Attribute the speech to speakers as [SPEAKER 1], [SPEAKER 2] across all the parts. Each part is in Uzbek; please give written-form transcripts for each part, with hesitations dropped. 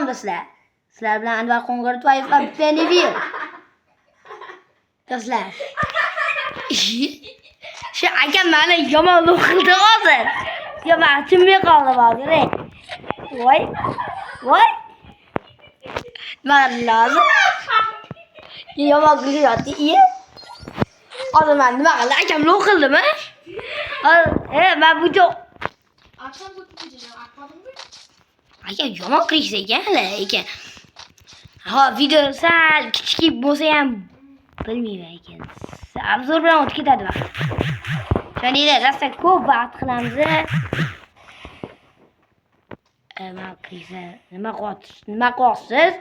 [SPEAKER 1] Salom do'stlar. Sizlar bilan Anvar Qo'ng'irtoyev va Benevil. Do'stlar. Shu akam meni yomon o'qildi hozir. Ya men tushunmay qoldim hozir. Voy. Voy. Men lazım. Yomon qilyapti. Hozir men nima qildi? Akam o'qildimi? Men bu jo'q.
[SPEAKER 2] Akşam götüreceğim. Akmadın mı?
[SPEAKER 1] Aka yomon qilsa ekan. Ha, video sal kichik bo'lsa ham bilmayman ekan. Obzor bilan o'tib ketadi vaqt. Shuningda rosa ko'p vaqt qilamiz. Nima qilsa, nima qilyapsiz?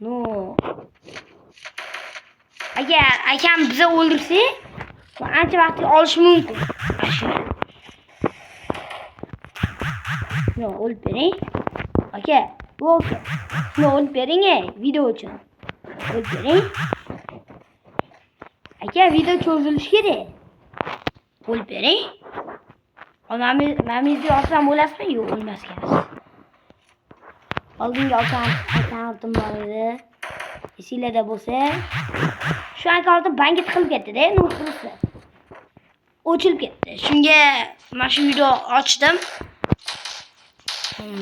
[SPEAKER 1] No. Agar akam bizni o'ldirsa, ancha vaqt olish mumkin. No, o'lib bering. Aka, bu aka. No, o'lib bering, video uchun. O'lib bering. Aka, video cho'zilishi kerak. O'lib bering. Mamizni olsam bo'lasizmi? Yo'q, o'lmas ekansiz. Oldinga olsam bor edi. Esinglarda bo'lsa, shu akkauntni bankga tiqilib ketdi-da, nuqtasi. O'chilib ketdi. Shunga mana shu video ochdim.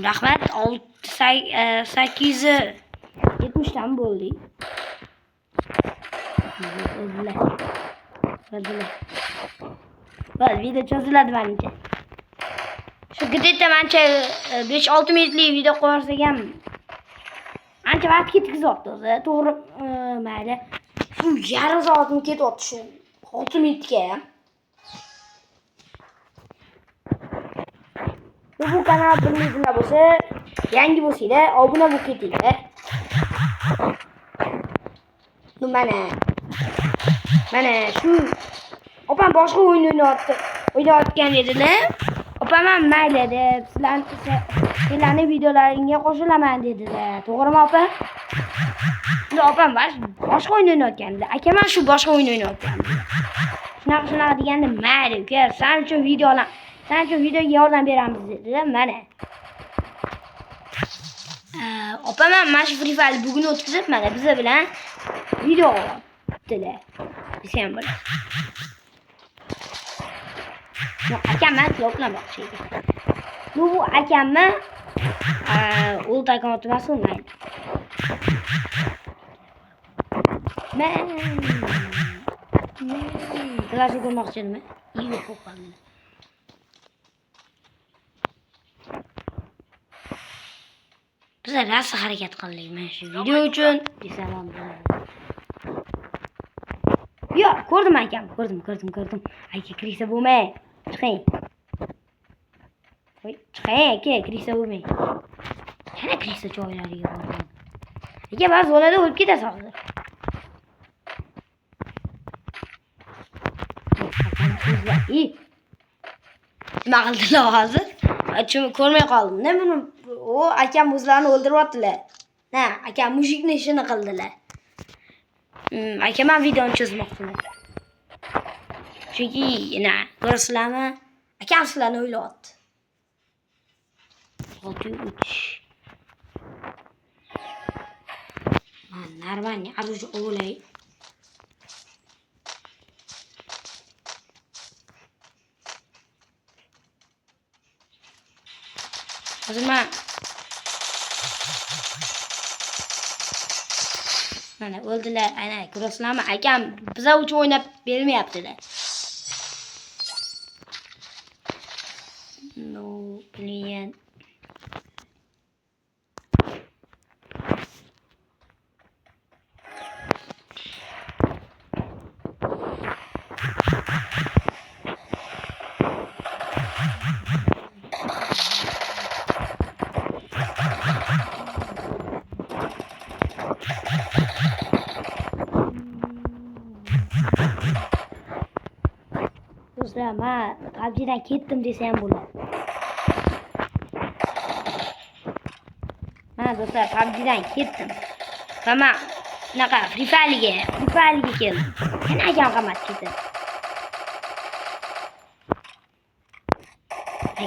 [SPEAKER 1] Rahmat. 870 dan bo'ldi. Bas video cho'ziladi menimcha. Shu gidetda menimcha 5-6 minutlik video qo'ysak ham ancha vaqt ketkizyapti o'zi. To'g'ri, mayli. Shu yarim soatni ketyapti shu 6 minutga ham. Bu kanal bilmaysizlar bo'lsa, yangi bo'lsanglar, obuna bo'lib ketinglar. Mana shu opam boshqa o'yin o'ynayotgan edilar. Opam ham mayli deb, sizlarning videolaringga qo'shilaman dedilar. To'g'rimi opa? Shunda opam boshqa o'yin o'ynayotganlar. Akam ham shu boshqa o'yin o'ynayotganlar. Shunaqa deganda mayli uka, sen uchun videoga yordam beramiz dedilar. Mana. Opam ham mana shu Free Fire bugun o'tkazib, mana biz bilan video oldilar. Desam bo'ladi. No, akamni yo'qlamoqchi edim. Bu akamni old account emas, mayli. Men klasik ko'rmoqchi edim. Iyi qo'qoldi. Biz rosa harakat qildik mana shu video uchun. Desam bo'ladi. Yo, ko'rdim akam, ko'rdim. Aka kirsa bo'lmay. Chiqing. Voy, chiqing aka, kirsa bo'lmay. Yana kirsa joylariga bordim. Aka, ba'zi bo'ladi o'lib ketasiz hozir. Nima qildilar hozir? Chunki ko'rmay qoldim. Ne buni o akam o'zlarini o'ldiryaptilar. Akam mushukni ishini qildilar. Akam ham videoni chizmoqchilar. Chunki, ko'rasizlarmi? Akam sizlarni o'ylayapti. 6-3. Men normalniy оружие o'ylay. Hozir men mana o'ldilar, aynan ko'rasizlarmi? Akam biza uchun o'ynab bermayaptilar. No, qiyin. Do'stlar, men PUBG'dan ketdim desa ham bo'ladi. Men do'stlar PUBG'dan ketdim. Va men bunaqa Free Fire'ga keldim. Yana akam qamat ketdi.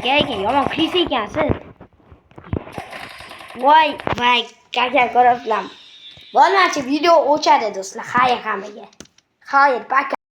[SPEAKER 1] kerak ekan. Yomon klisa ekansiz. Voy, kaka ko'rasizlarmi? Bo'lmachi video o'chadi do'stlar. Xayr hammaga. Xayr, paka.